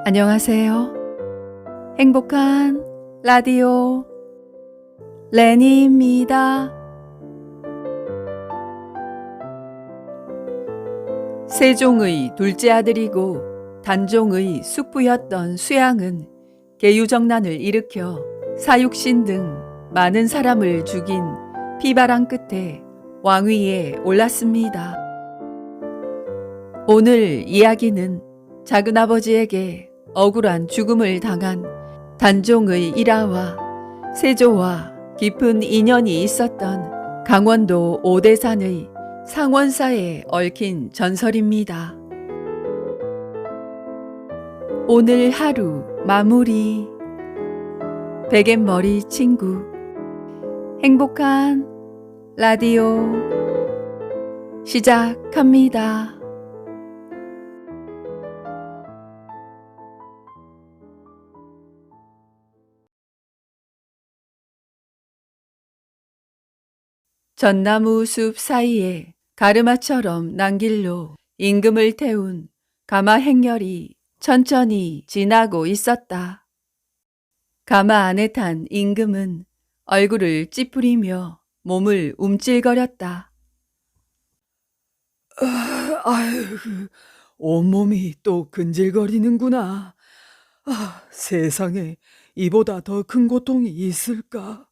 안녕하세요. 행복한 라디오 레니입니다. 세종의 둘째 아들이고 단종의 숙부였던 수양은 계유정난을 일으켜 사육신 등 많은 사람을 죽인 피바람 끝에 왕위에 올랐습니다. 오늘 이야기는 작은아버지에게 억울한 죽음을 당한 단종의 일화와 세조와 깊은 인연이 있었던 강원도 오대산의 상원사에 얽힌 전설입니다. 오늘 하루 마무리. 베갯머리 친구 행복한 라디오 시작합니다. 전나무 숲 사이에 가르마처럼 난 길로 임금을 태운 가마 행렬이 천천히 지나고 있었다. 가마 안에 탄 임금은 얼굴을 찌푸리며 몸을 움찔거렸다. 아유, 온몸이 또 근질거리는구나. 세상에 이보다 더 큰 고통이 있을까?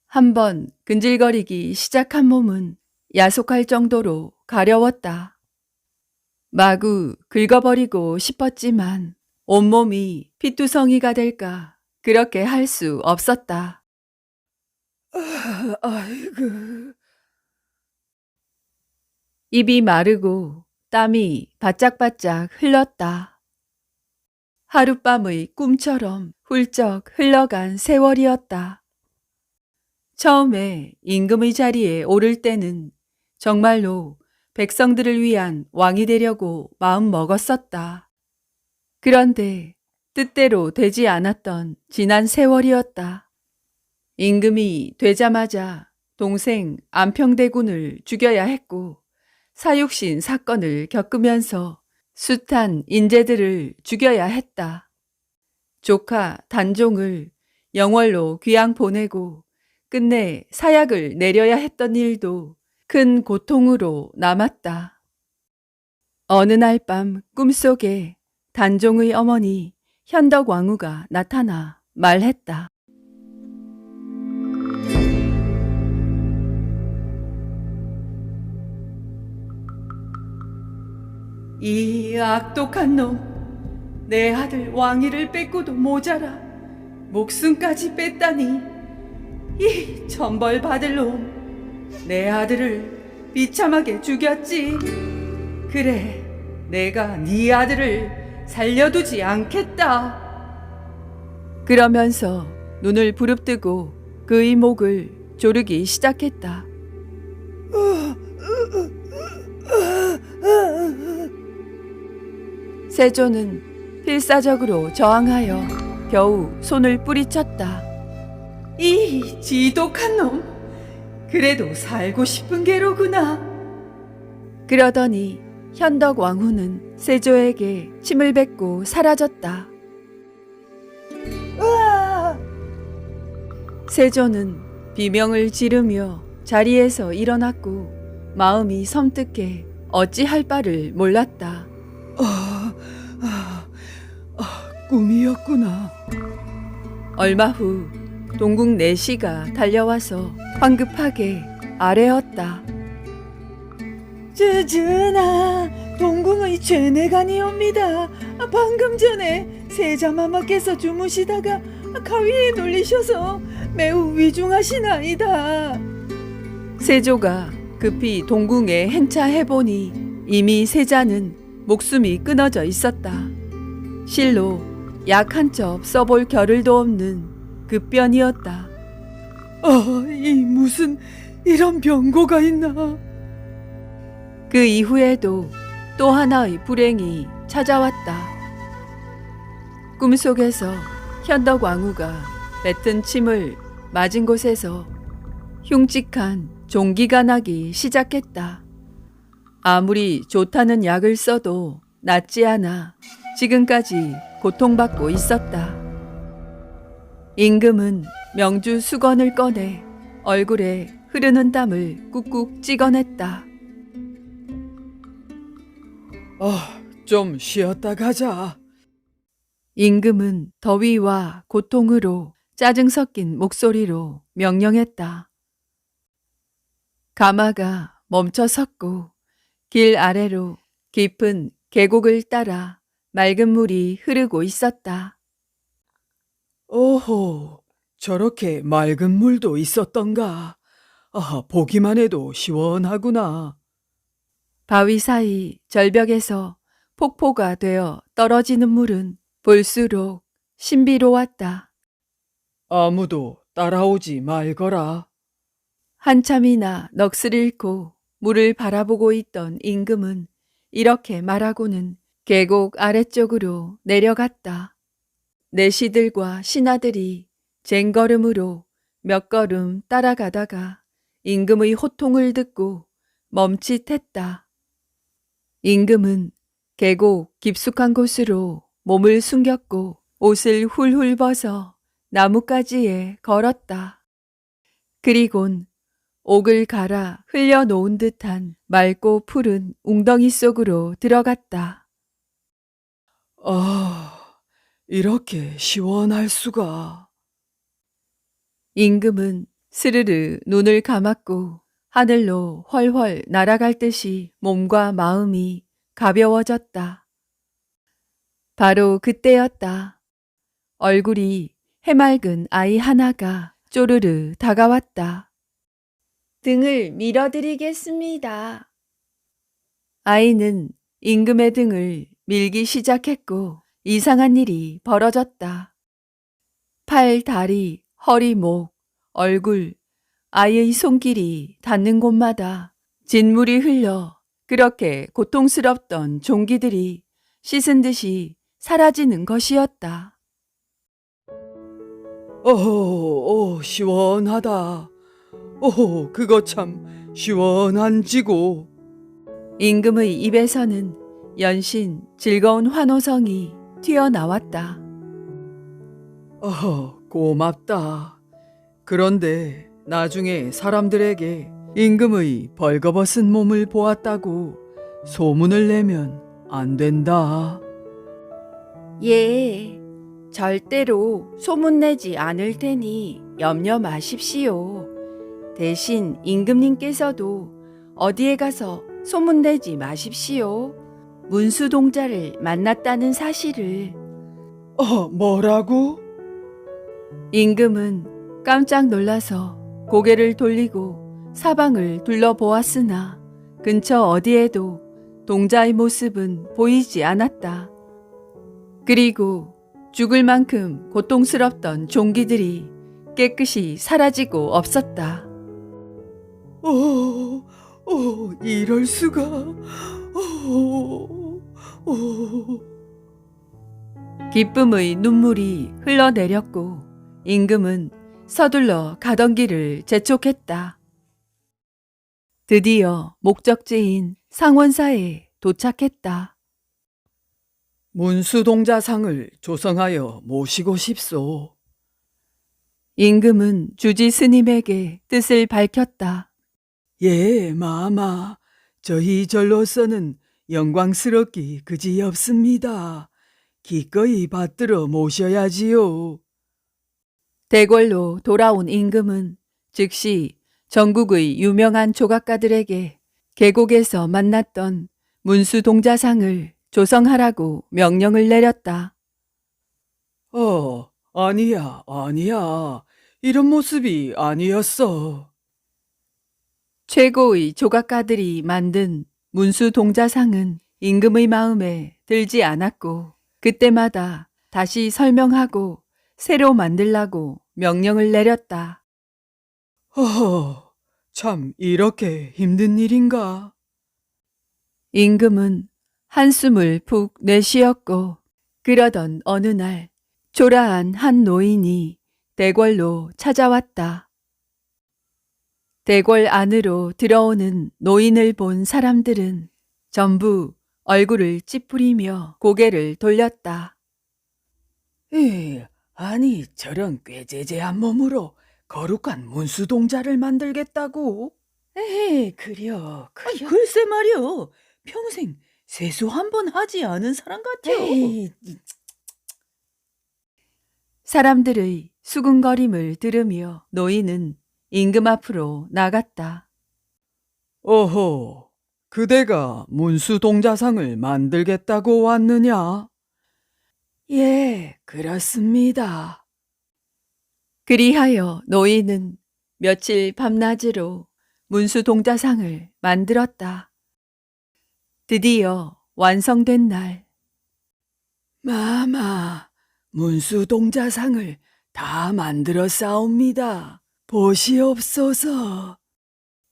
한번 근질거리기 시작한 몸은 야속할 정도로 가려웠다. 마구 긁어버리고 싶었지만 온몸이 피투성이가 될까 그렇게 할 수 없었다. 아이고. 입이 마르고 땀이 바짝바짝 흘렀다. 하룻밤의 꿈처럼 훌쩍 흘러간 세월이었다. 처음에 임금의 자리에 오를 때는 정말로 백성들을 위한 왕이 되려고 마음 먹었었다. 그런데 뜻대로 되지 않았던 지난 세월이었다. 임금이 되자마자 동생 안평대군을 죽여야 했고 사육신 사건을 겪으면서 숱한 인재들을 죽여야 했다. 조카 단종을 영월로 귀양 보내고 끝내 사약을 내려야 했던 일도 큰 고통으로 남았다. 어느 날 밤 꿈속에 단종의 어머니 현덕왕후가 나타나 말했다. 이 악독한 놈, 내 아들 왕위를 뺏고도 모자라 목숨까지 뺐다니 이 천벌 받을 놈, 내 아들을 비참하게 죽였지. 그래, 내가 네 아들을 살려두지 않겠다. 그러면서 눈을 부릅뜨고 그의 목을 조르기 시작했다. 세조는 필사적으로 저항하여 겨우 손을 뿌리쳤다. 이 지독한 놈, 그래도 살고 싶은 게로구나. 그러더니 현덕 왕후는 세조에게 침을 뱉고 사라졌다. 세조는 비명을 지르며 자리에서 일어났고 마음이 섬뜩해 어찌할 바를 몰랐다. 꿈이었구나. 얼마 후 동국 내시가 달려와서 황급하게 아뢰었다. 전하, 동궁의 죄내간이옵니다. 방금 전에 세자마마께서 주무시다가 가위에 눌리셔서 매우 위중하시나이다. 세조가 급히 동궁에 행차해보니 이미 세자는 목숨이 끊어져 있었다. 실로 약 한 첩 써볼 겨를도 없는 급변이었다. 이 무슨 이런 병고가 있나? 그 이후에도 또 하나의 불행이 찾아왔다. 꿈속에서 현덕왕후가 뱉은 침을 맞은 곳에서 흉측한 종기가 나기 시작했다. 아무리 좋다는 약을 써도 낫지 않아 지금까지 고통받고 있었다. 임금은 명주 수건을 꺼내 얼굴에 흐르는 땀을 꾹꾹 찍어냈다. 좀 쉬었다 가자. 임금은 더위와 고통으로 짜증 섞인 목소리로 명령했다. 가마가 멈춰 섰고 길 아래로 깊은 계곡을 따라 맑은 물이 흐르고 있었다. 오호, 저렇게 맑은 물도 있었던가. 보기만 해도 시원하구나. 바위 사이 절벽에서 폭포가 되어 떨어지는 물은 볼수록 신비로웠다. 아무도 따라오지 말거라. 한참이나 넋을 잃고 물을 바라보고 있던 임금은 이렇게 말하고는 계곡 아래쪽으로 내려갔다. 내시들과 신하들이 쟁걸음으로 몇 걸음 따라가다가 임금의 호통을 듣고 멈칫했다. 임금은 계곡 깊숙한 곳으로 몸을 숨겼고 옷을 훌훌 벗어 나뭇가지에 걸었다. 그리곤 옥을 갈아 흘려놓은 듯한 맑고 푸른 웅덩이 속으로 들어갔다. 이렇게 시원할 수가. 임금은 스르르 눈을 감았고 하늘로 훨훨 날아갈 듯이 몸과 마음이 가벼워졌다. 바로 그때였다. 얼굴이 해맑은 아이 하나가 쪼르르 다가왔다. 등을 밀어드리겠습니다. 아이는 임금의 등을 밀기 시작했고 이상한 일이 벌어졌다. 팔, 다리, 허리, 목, 얼굴, 아이의 손길이 닿는 곳마다 진물이 흘러 그렇게 고통스럽던 종기들이 씻은 듯이 사라지는 것이었다. 시원하다. 그거 참 시원한 지고. 임금의 입에서는 연신 즐거운 환호성이 튀어나왔다. 고맙다. 그런데 나중에 사람들에게 임금의 벌거벗은 몸을 보았다고 소문을 내면 안 된다. 예, 절대로 소문내지 않을 테니 염려 마십시오. 대신 임금님께서도 어디에 가서 소문내지 마십시오. 문수동자를 만났다는 사실을. 뭐라고? 임금은 깜짝 놀라서 고개를 돌리고 사방을 둘러보았으나 근처 어디에도 동자의 모습은 보이지 않았다. 그리고 죽을 만큼 고통스럽던 종기들이 깨끗이 사라지고 없었다. 이럴 수가. 기쁨의 눈물이 흘러내렸고 임금은 서둘러 가던 길을 재촉했다. 드디어 목적지인 상원사에 도착했다. 문수동자상을 조성하여 모시고 싶소. 임금은 주지 스님에게 뜻을 밝혔다. 예, 마마. 저희 절로서는 영광스럽기 그지없습니다. 기꺼이 받들어 모셔야지요. 대궐로 돌아온 임금은 즉시 전국의 유명한 조각가들에게 계곡에서 만났던 문수동자상을 조성하라고 명령을 내렸다. 아니야. 이런 모습이 아니었어. 최고의 조각가들이 만든 문수동자상은 임금의 마음에 들지 않았고 그때마다 다시 설명하고 새로 만들라고 명령을 내렸다. 참 이렇게 힘든 일인가? 임금은 한숨을 푹 내쉬었고 그러던 어느 날 초라한 한 노인이 대궐로 찾아왔다. 대궐 안으로 들어오는 노인을 본 사람들은 전부 얼굴을 찌푸리며 고개를 돌렸다. 아니 저런 꾀재재한 몸으로 거룩한 문수동자를 만들겠다고? 에이, 그려. 글쎄 말이여. 평생 세수 한 번 하지 않은 사람 같죠. 에이, 사람들의 수군거림을 들으며 노인은 임금 앞으로 나갔다. 어허, 그대가 문수동자상을 만들겠다고 왔느냐? 예, 그렇습니다. 그리하여 노인은 며칠 밤낮으로 문수동자상을 만들었다. 드디어 완성된 날, 마마, 문수동자상을 다 만들었사옵니다. 보시옵소서.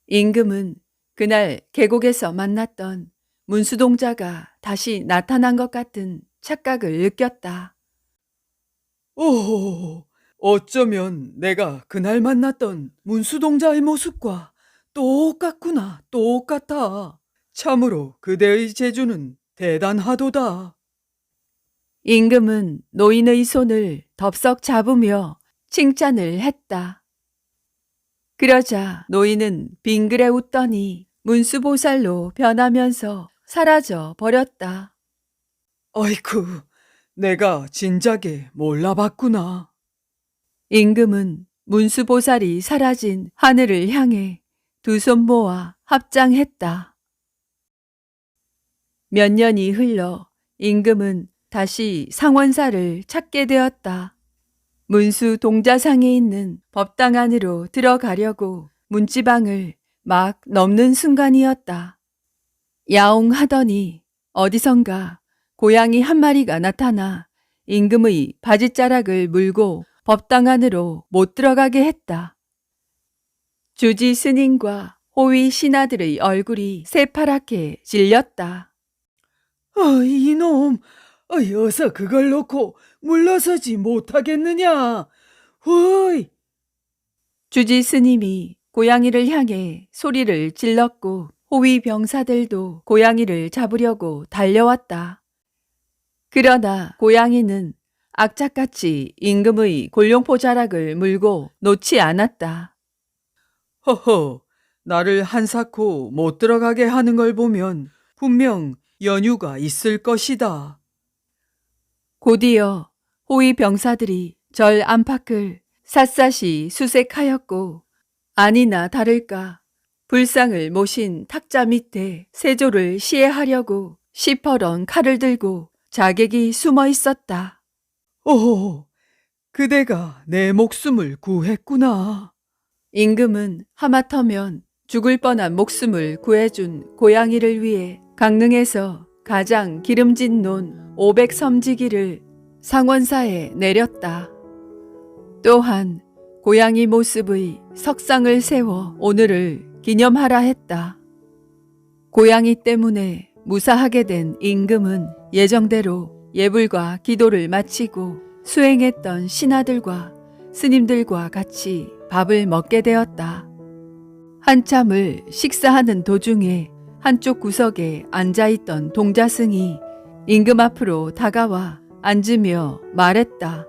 임금은 그날 계곡에서 만났던 문수동자가 다시 나타난 것 같은 착각을 느꼈다. 오, 어쩌면 내가 그날 만났던 문수동자의 모습과 똑같구나, 똑같아. 참으로 그대의 재주는 대단하도다. 임금은 노인의 손을 덥석 잡으며 칭찬을 했다. 그러자 노인은 빙그레 웃더니 문수보살로 변하면서 사라져 버렸다. 아이쿠, 내가 진작에 몰라봤구나. 임금은 문수보살이 사라진 하늘을 향해 두 손 모아 합장했다. 몇 년이 흘러 임금은 다시 상원사를 찾게 되었다. 문수 동자상에 있는 법당 안으로 들어가려고 문지방을 막 넘는 순간이었다. 야옹하더니 어디선가 고양이 한 마리가 나타나 임금의 바지자락을 물고 법당 안으로 못 들어가게 했다. 주지 스님과 호위 신하들의 얼굴이 새파랗게 질렸다. 이놈, 어서 그걸 놓고 물러서지 못하겠느냐? 허이! 주지 스님이 고양이를 향해 소리를 질렀고 호위 병사들도 고양이를 잡으려고 달려왔다. 그러나 고양이는 악착같이 임금의 골룡포 자락을 물고 놓지 않았다. 허허, 나를 한사코 못 들어가게 하는 걸 보면 분명 연유가 있을 것이다. 곧이어 호위 병사들이 절 안팎을 샅샅이 수색하였고 아니나 다를까 불상을 모신 탁자 밑에 세조를 시해하려고 시퍼런 칼을 들고 자객이 숨어 있었다. 오, 그대가 내 목숨을 구했구나. 임금은 하마터면 죽을 뻔한 목숨을 구해준 고양이를 위해 강릉에서 가장 기름진 논 500섬지기를 상원사에 내렸다. 또한 고양이 모습의 석상을 세워 오늘을 기념하라 했다. 고양이 때문에 무사하게 된 임금은 예정대로 예불과 기도를 마치고 수행했던 신하들과 스님들과 같이 밥을 먹게 되었다. 한참을 식사하는 도중에 한쪽 구석에 앉아있던 동자승이 임금 앞으로 다가와 앉으며 말했다.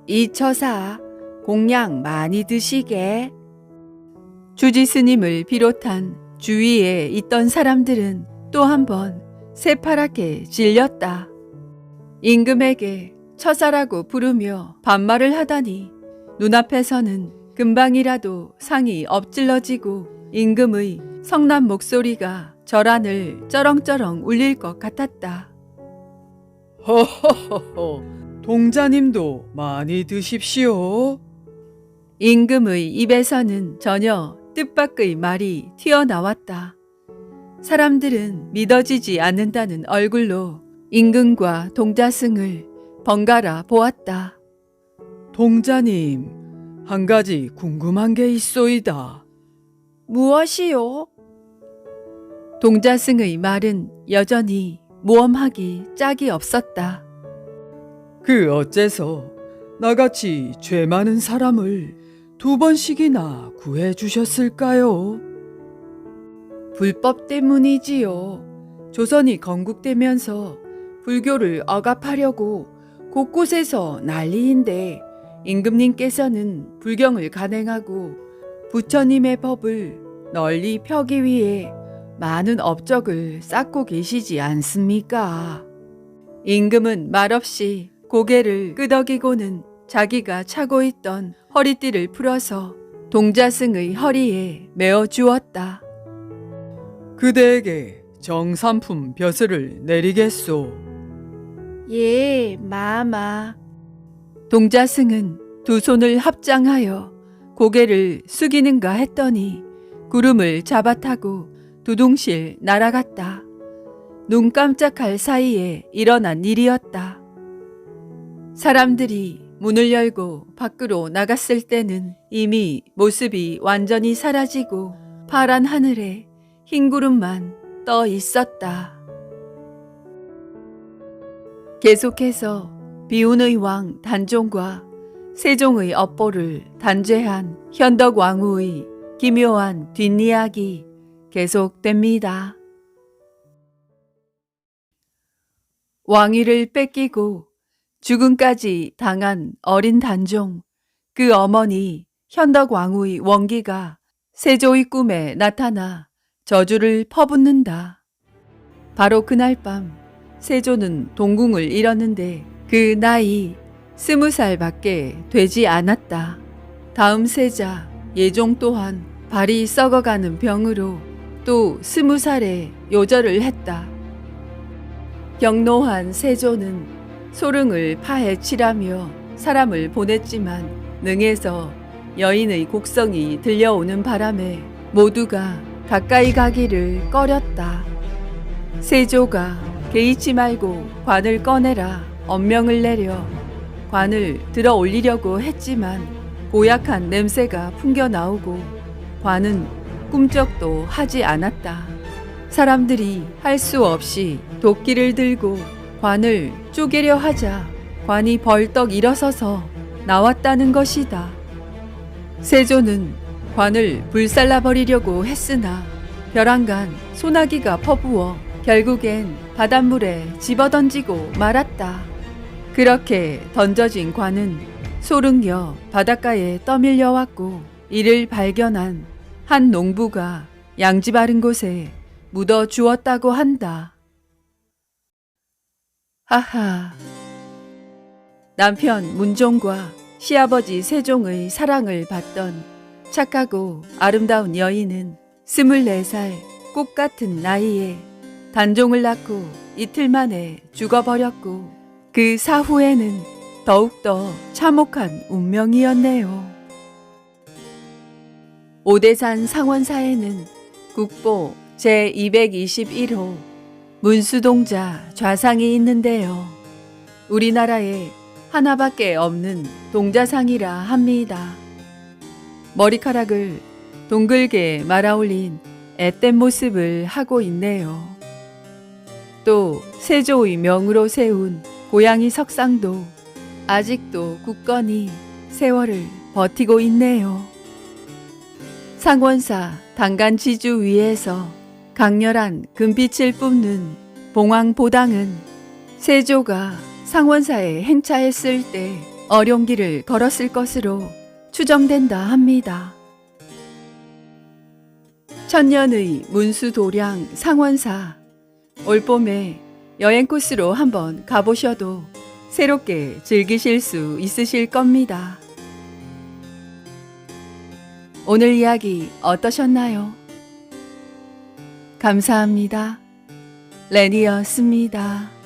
이 처사, 공양 많이 드시게. 주지 스님을 비롯한 주위에 있던 사람들은 또 한 번 새파랗게 질렸다. 임금에게 처사라고 부르며 반말을 하다니 눈앞에서는 금방이라도 상이 엎질러지고 임금의 성난 목소리가 절안을 쩌렁쩌렁 울릴 것 같았다. 허허허허, 동자님도 많이 드십시오. 임금의 입에서는 전혀 뜻밖의 말이 튀어나왔다. 사람들은 믿어지지 않는다는 얼굴로 임금과 동자승을 번갈아 보았다. 동자님, 한 가지 궁금한 게 있소이다. 무엇이요? 동자승의 말은 여전히 모험하기 짝이 없었다. 그 어째서 나같이 죄 많은 사람을 2번씩이나 구해 주셨을까요? 불법 때문이지요. 조선이 건국되면서 불교를 억압하려고 곳곳에서 난리인데 임금님께서는 불경을 간행하고 부처님의 법을 널리 펴기 위해 많은 업적을 쌓고 계시지 않습니까? 임금은 말없이 고개를 끄덕이고는 자기가 차고 있던 허리띠를 풀어서 동자승의 허리에 메어 주었다. 그대에게 정삼품 벼슬을 내리겠소. 예, 마마. 동자승은 두 손을 합장하여 고개를 숙이는가 했더니 구름을 잡아타고 두둥실 날아갔다. 눈 깜짝할 사이에 일어난 일이었다. 사람들이 문을 열고 밖으로 나갔을 때는 이미 모습이 완전히 사라지고 파란 하늘에 흰 구름만 떠 있었다. 계속해서 비운의 왕 단종과 세종의 업보를 단죄한 현덕왕후의 기묘한 뒷이야기 계속됩니다. 왕위를 뺏기고 죽음까지 당한 어린 단종, 그 어머니 현덕왕후의 원기가 세조의 꿈에 나타나 저주를 퍼붓는다. 바로 그날 밤 세조는 동궁을 잃었는데 그 나이 20살밖에 되지 않았다. 다음 세자 예종 또한 발이 썩어가는 병으로 또 20살에 요절을 했다. 경노한 세조는 소릉을 파헤치라며 사람을 보냈지만 능에서 여인의 곡성이 들려오는 바람에 모두가 가까이 가기를 꺼렸다. 세조가 개의치 말고 관을 꺼내라 엄명을 내려 관을 들어 올리려고 했지만 고약한 냄새가 풍겨 나오고 관은 꿈쩍도 하지 않았다. 사람들이 할 수 없이 도끼를 들고 관을 쪼개려 하자 관이 벌떡 일어서서 나왔다는 것이다. 세조는 관을 불살라버리려고 했으나 벼랑간 소나기가 퍼부어 결국엔 바닷물에 집어던지고 말았다. 그렇게 던져진 관은 소릉여 바닷가에 떠밀려 왔고 이를 발견한 한 농부가 양지 바른 곳에 묻어 주었다고 한다. 하하. 남편 문종과 시아버지 세종의 사랑을 받던 착하고 아름다운 여인은 24살 꽃 같은 나이에 단종을 낳고 이틀 만에 죽어버렸고 그 사후에는 더욱더 참혹한 운명이었네요. 오대산 상원사에는 국보 제221호 문수동자 좌상이 있는데요. 우리나라에 하나밖에 없는 동자상이라 합니다. 머리카락을 동글게 말아올린 앳된 모습을 하고 있네요. 또 세조의 명으로 세운 고양이 석상도 아직도 굳건히 세월을 버티고 있네요. 상원사 단간지주 위에서 강렬한 금빛을 뿜는 봉황보당은 세조가 상원사에 행차했을 때 어룡기를 걸었을 것으로 추정된다 합니다. 천년의 문수도량 상원사, 올봄에 여행 코스로 한번 가보셔도 새롭게 즐기실 수 있으실 겁니다. 오늘 이야기 어떠셨나요? 감사합니다. 렌이었습니다.